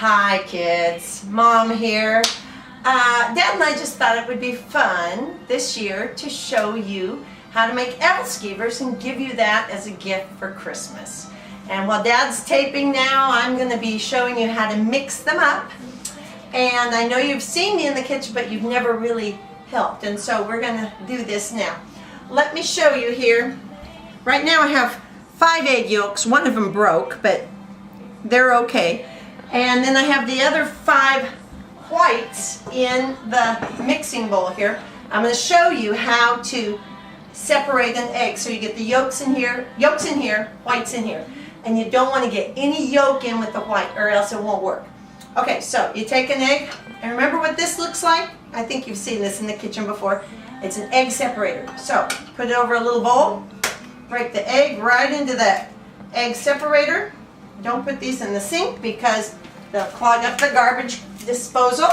Hi kids, Mom here. Dad and I just thought it would be fun this year to show you how to make Edelskivers and give you that as a gift for Christmas. And while Dad's taping now, I'm going to be showing you how to mix them up. And I know you've seen me in the kitchen, but you've never really helped. And so we're going to do this now. Let me show you here. Right now I have 5 egg yolks. One of them broke, but they're okay. And then I have the other 5 whites in the mixing bowl here. I'm going to show you how to separate an egg. So you get the yolks in here, whites in here. And you don't want to get any yolk in with the white or else it won't work. Okay, so you take an egg, and remember what this looks like? I think you've seen this in the kitchen before. It's an egg separator. So put it over a little bowl, break the egg right into that egg separator. Don't put these in the sink because they'll clog up the garbage disposal.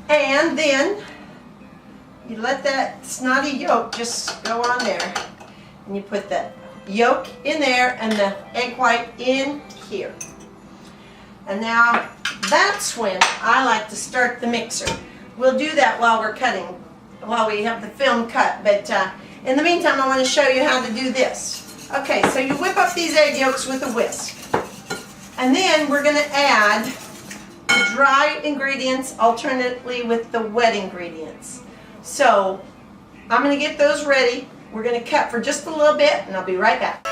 And then you let that snotty yolk just go on there. And you put the yolk in there and the egg white in here. And now that's when I like to start the mixer. We'll do that while we're cutting, while we have the film cut. But in the meantime, I want to show you how to do this. Okay, so you whip up these egg yolks with a whisk. And then we're going to add the dry ingredients alternately with the wet ingredients. So I'm going to get those ready. We're going to cut for just a little bit, and I'll be right back.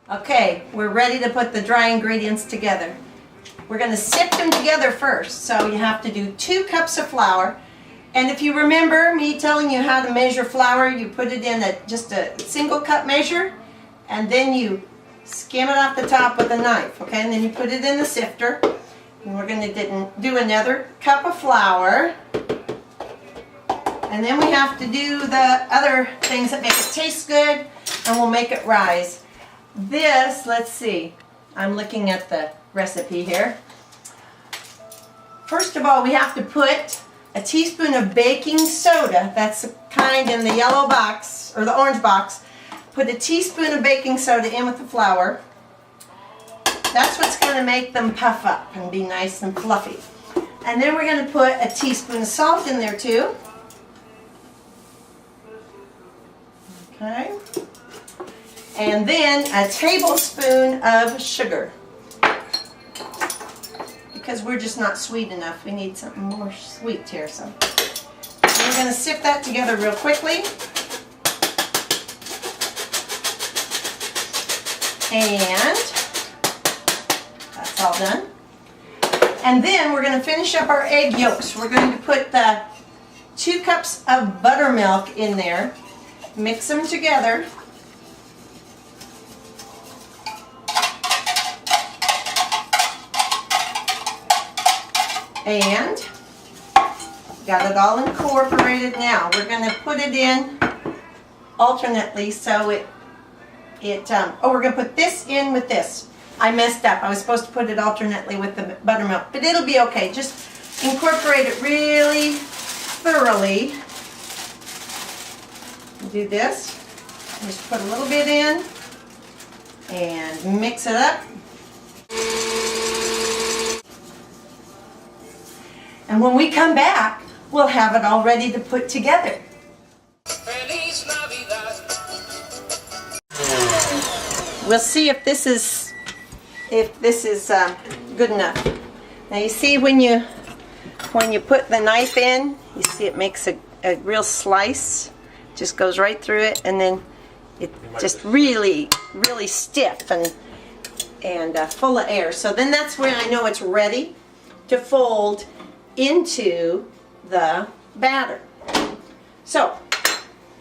Okay, we're ready to put the dry ingredients together. We're going to sift them together first. So you have to do 2 cups of flour. And if you remember me telling you how to measure flour, you put it in just a single cup measure, and then you skim it off the top with a knife, okay? And then you put it in the sifter. And we're going to do another cup of flour. And then we have to do the other things that make it taste good, and we'll make it rise. This, let's see, I'm looking at the recipe here. First of all, we have to put a teaspoon of baking soda. That's the kind in the yellow box, or the orange box. Put a teaspoon of baking soda in with the flour. That's what's going to make them puff up and be nice and fluffy. And then we're going to put a teaspoon of salt in there too. Okay. And then a tablespoon of sugar. Because we're just not sweet enough. We need something more sweet here. So we're going to sift that together real quickly. And that's all done. And then we're going to finish up our egg yolks. We're going to put the 2 cups of buttermilk in there. Mix them together. And got it all incorporated now. We're going to put it in alternately so oh, we're going to put this in with this. I messed up. I was supposed to put it alternately with the buttermilk, but it'll be okay. Just incorporate it really thoroughly. Do this. Just put a little bit in and mix it up. And when we come back, we'll have it all ready to put together. We'll see if this is good enough. Now you see when you put the knife in, you see it makes a real slice. Just goes right through it, and then it's just really stiff and full of air. So then that's when I know it's ready to fold into the batter. So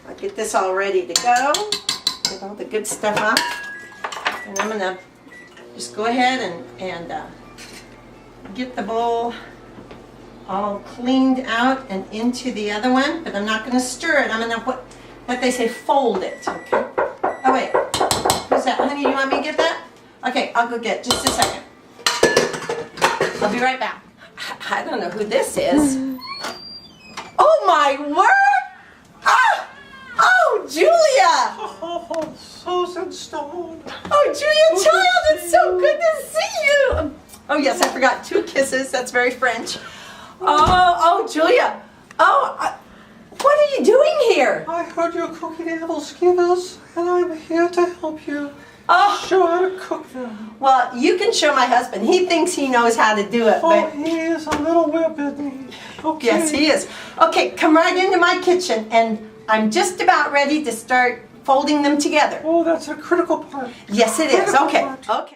I'll get this all ready to go. Get all the good stuff off, and I'm gonna just go ahead and get the bowl all cleaned out and into the other one, but I'm not going to stir it. I'm going to put, what they say, fold it. Okay. Oh wait, who's that? Honey, you want me to get that? Okay, I'll go get it. Just a second. I'll be right back. I don't know who this is. Oh my word! Oh, Julia! Oh, Susan Stone. Oh, Julia, Oh yes, I forgot 2 kisses. That's very French. Oh, Julia. What are you doing here? I heard you're cooking apple skivers, and I'm here to help you Oh, show how to cook them. well, you can show my husband. He thinks he knows how to do it, Oh, but he is a little whip, isn't he? Okay. yes, he is. Okay, come right into my kitchen, and I'm just about ready to start folding them together. Oh, that's a critical part. Yes, it is. Okay. Okay.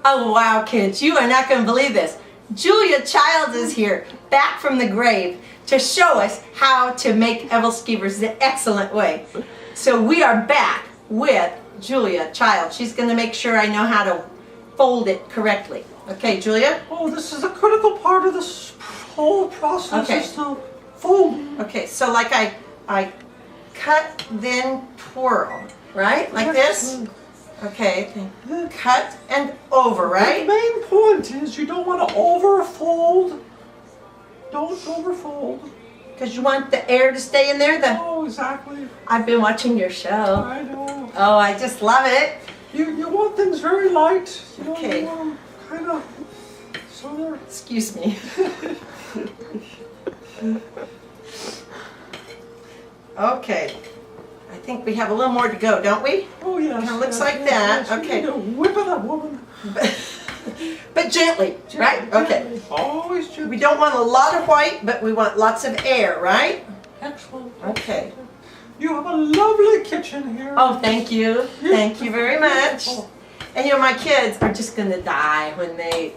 Oh, wow, kids. You are not going to believe this. Julia Childs is here, back from the grave, to show us how to make Evelskivers the excellent way. So we are back with Julia Childs. She's going to make sure I know how to fold it correctly. Okay, Julia? Oh, this is a critical part of this whole process. Okay. Is the folding. Okay, so like I cut, then twirl, right? Like this? Okay, cut and over, right? The main point is you don't want to overfold. Don't overfold. Because you want the air to stay in there? Oh, exactly. I've been watching your show. I know. Oh, I just love it. You want things very light. You Okay. want kind of, so they're... Excuse me. Okay. I think we have a little more to go, don't we? Oh, yes. Kinda looks yes, like yes, that. yes. You Okay. need to whip it up, woman. But gently, right? Okay. Always gently. We don't want a lot of white, but we want lots of air, right? Excellent. Okay. You have a lovely kitchen here. Oh, thank you. Thank you very much. Oh, And you know, my kids are just gonna die when they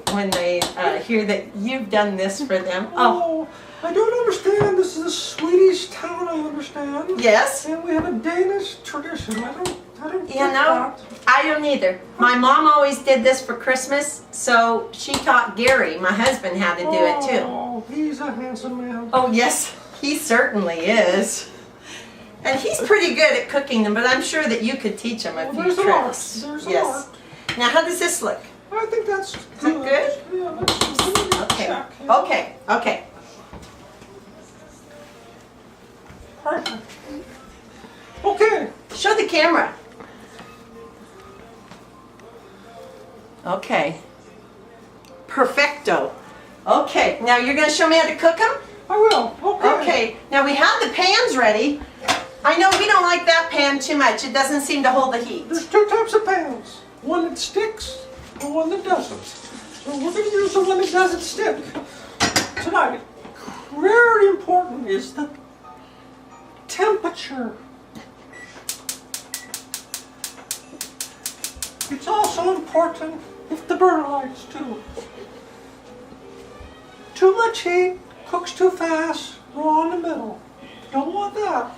hear that you've done this for them. Oh, I don't understand. This is a Swedish town, I understand. yes. And we have a Danish tradition. I don't You get know, that. I don't either. My mom always did this for Christmas, so she taught Gary, my husband, how to do it too. Oh, he's a handsome man. Oh, yes, he certainly is. And he's pretty good at cooking them, but I'm sure that you could teach him a few There's an art. tricks. There's an Yes. art. Now, how does this look? I think that's that good? Yeah, let's Okay. check. Yeah. Okay. Okay. Perfect. Okay. Show the camera. Okay. Perfecto. Okay. Now you're going to show me how to cook them? I will. Okay. Okay. Now we have the pans ready. I know we don't like that pan too much. It doesn't seem to hold the heat. There's 2 types of pans. One that sticks and one that doesn't. So we're going to use the one that doesn't stick tonight. Very important is the temperature. It's also important if the burner lights too. Too much heat, cooks too fast, raw in the middle. Don't want that.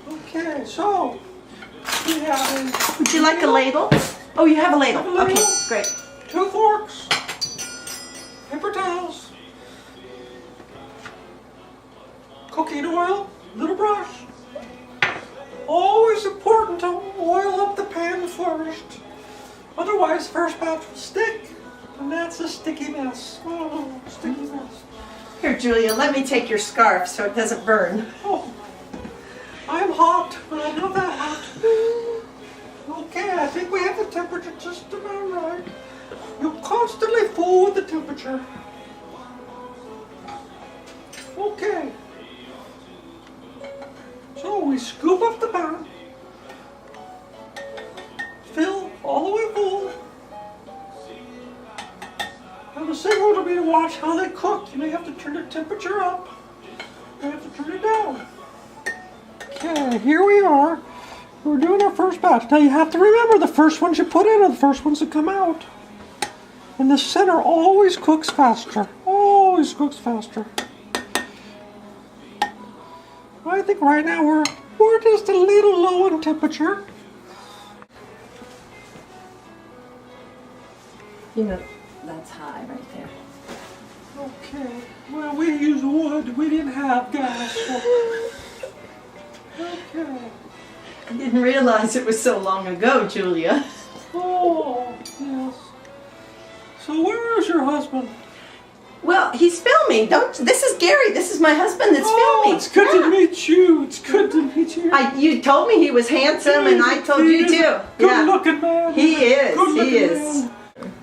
Okay, so we have Would you like a ladle? Oh, you have a ladle. Have a ladle. Okay, great. 2 forks, paper towels, cooking oil, little brush. Always important to oil up the pan first. Otherwise, first batch will stick, and that's a sticky mess. Oh, sticky mess. Here, Julia, let me take your scarf so it doesn't burn. Oh, I'm hot, but I'm not that hot. Okay, I think we have the temperature just about right. You constantly fool with the temperature. Okay. So we scoop up the pan. Fill all the way full. Now the signal to be to watch how they cook. You may have to turn the temperature up. You have to turn it down. Okay, here we are. We're doing our first batch. Now you have to remember the first ones you put in are the first ones that come out. And the center always cooks faster. Always cooks faster. I think right now we're just a little low in temperature. You know, that's high right there. Okay. Well, we use wood. We didn't have gas. So. Okay. I didn't realize it was so long ago, Julia. Oh, yes. So where is your husband? Well, he's filming. This is Gary. This is my husband that's Oh, filming. it's good to meet you. It's good to meet you. You told me he was handsome, and I told you too. Good looking man. He is. Good He looking is. man.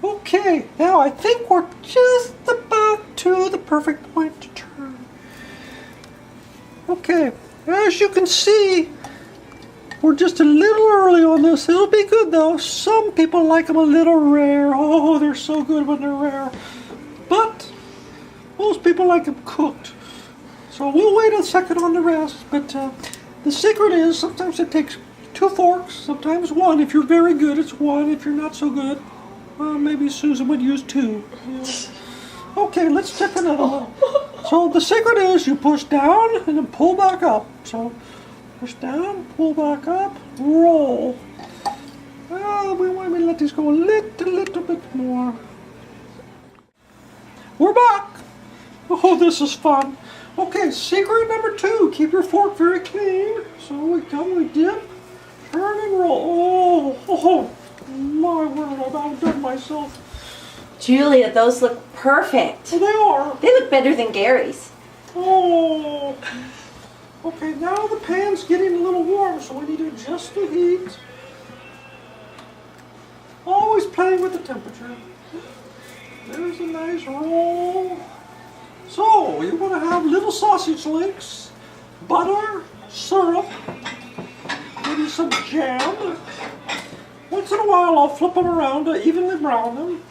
Okay, now I think we're just about to the perfect point to turn. Okay, as you can see, we're just a little early on this. It'll be good though. Some people like them a little rare. Oh, they're so good when they're rare. But most people like them cooked. So we'll wait a second on the rest. But the secret is sometimes it takes 2 forks, sometimes 1. If you're very good, it's 1. If you're not so good, well, maybe Susan would use 2. Yeah. Okay, let's check another one. So the secret is you push down and then pull back up. So push down, pull back up, roll. We want to let these go a little bit more. We're back. Oh, this is fun. Okay, secret number 2. Keep your fork very clean. So we come, we dip, turn and roll. Oh, my word, I've outdone myself. Julia, those look perfect. Oh, they are. They look better than Gary's. Oh. Okay, now the pan's getting a little warm, so we need to adjust the heat. Always playing with the temperature. There's a nice roll. So, you want to have little sausage links, butter, syrup, maybe some jam. Once in a while I'll flip them around to evenly brown them.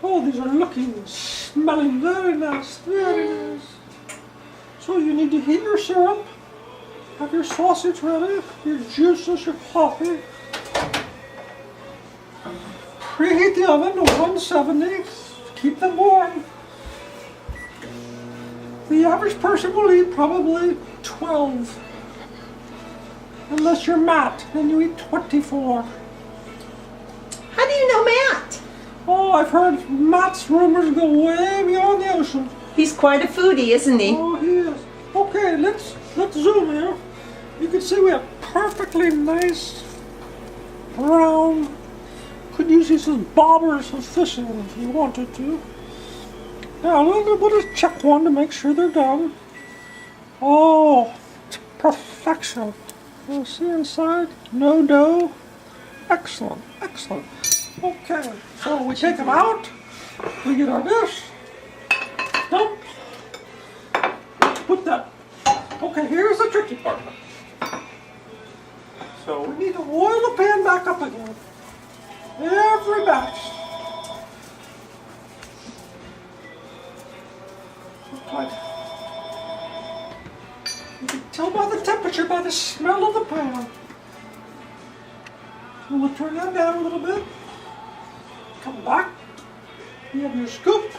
Oh, these are looking, smelling very nice, very nice. So you need to heat your syrup, have your sausage ready, your juices, your coffee. Preheat the oven to 170, keep them warm. The average person will eat probably 12. Unless you're Matt, then you eat 24. How do you know Matt? Oh, I've heard Matt's rumors go way beyond the ocean. He's quite a foodie, isn't he? Oh, he is. Okay, let's zoom here. You can see we have perfectly nice brown. Could use these as bobbers of fishing if you wanted to. Now we'll just check one to make sure they're done. Oh, it's perfection. You see inside? No dough. Excellent, excellent. Okay, so we take them out. We get our dish. Dump. Put that. Okay, here's the tricky part. So we need to oil the pan back up again. Every batch. Like, you can tell by the temperature, by the smell of the pan. So we'll turn that down a little bit. Come back. You have your scoop.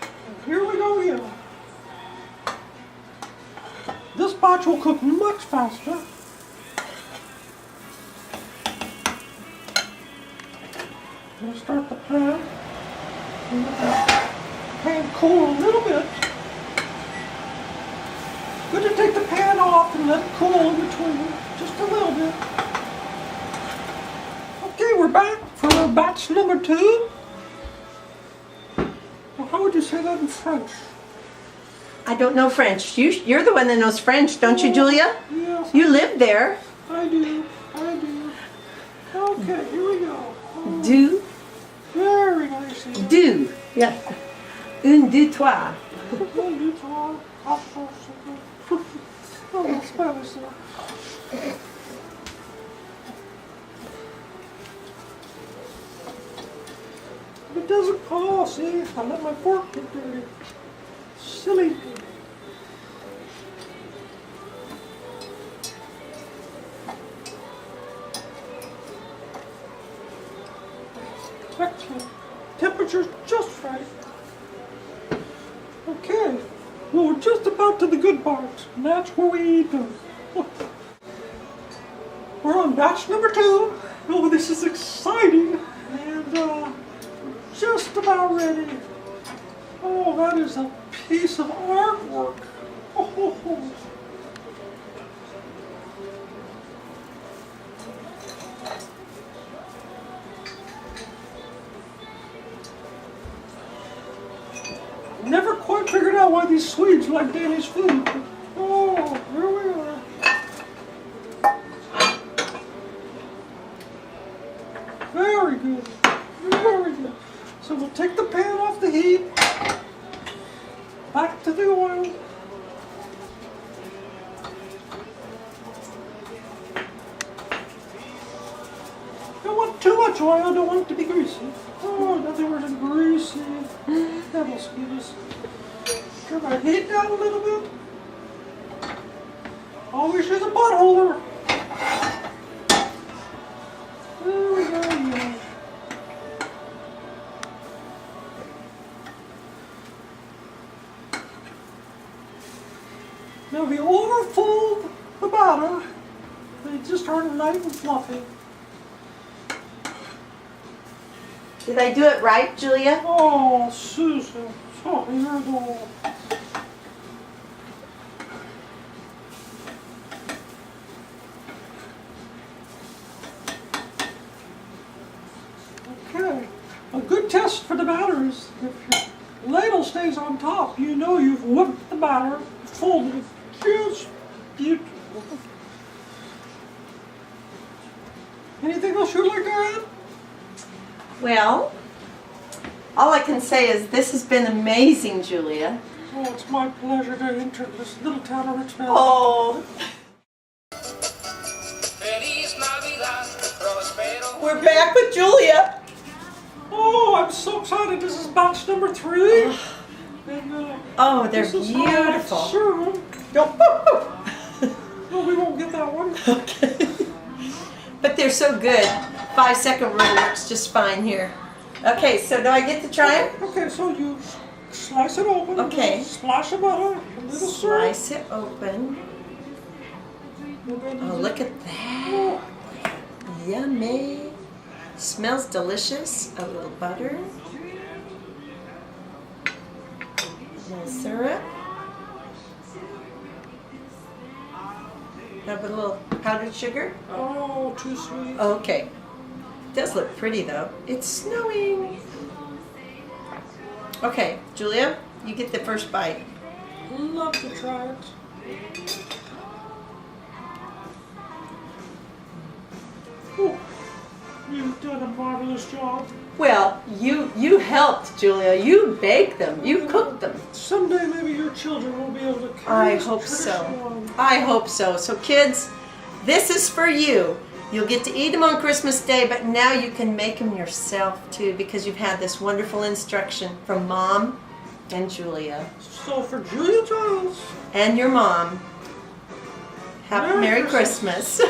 And here we go again. This batch will cook much faster. We'll start the pan. And let the pan cool a little bit. Good to take the pan off and let it cool in between, just a little bit. Okay, we're back for batch number 2. Well, how would you say that in French? I don't know French. You're the one that knows French, don't you, Julia? Yes. You live there. I do. Okay, here we go. Oh, Du, very nice. du. Yeah. Un, deux, trois. Oh, that's Spanish. It doesn't. Oh, see, I let my fork get dirty. Silly. Excellent. Temperature's just right. Okay. Well, we're just about to the good part. And that's where we eat them. We're on batch number 2. Oh, this is exciting. And just about ready. Oh, that is a piece of artwork. Oh. Never quite figured out why these Swedes like Danish food. Oh, here we are. So we'll take the pan off the heat, back to the oil. Don't want too much oil, don't want it to be greasy. Oh, nothing worse than greasy devil skewers. Turn my heat down a little bit. Always use a pot holder. There we go. Yeah. Now if you overfold the batter, they just turn light and fluffy. Did I do it right, Julia? Oh, Susan, so you're the... Okay, a good test for the batter is if your ladle stays on top, you know you've whipped the batter, folded it just beautiful. Anything else you'd like to add? Well, all I can say is this has been amazing, Julia. Oh, it's my pleasure to enter this little town of Richmond. Oh, we're back with Julia. Oh, I'm so excited. This is batch number 3. And, Oh, they're this is beautiful. Sure. Don't. No, we won't get that one. Okay. But they're so good. 5-second rule works just fine here. Okay, so do I get to try it? Okay, so you slice it open. Okay. Splash of butter. A little syrup. Slice it open. Oh, look at that. Yummy. Smells delicious. A little butter. A little syrup. Have a little powdered sugar. Oh, too sweet. Okay. It does look pretty though. It's snowing. Okay, Julia, you get the first bite. Love to try it. Oh, you've done a marvelous job. Well, you helped, Julia. You baked them. You cooked them. Someday maybe your children will be able to carry I this hope tradition so. on. I hope so. So kids, this is for you. You'll get to eat them on Christmas Day, but now you can make them yourself too because you've had this wonderful instruction from Mom and Julia. So for Julia Giles, And your mom, have Merry Merry Christmas.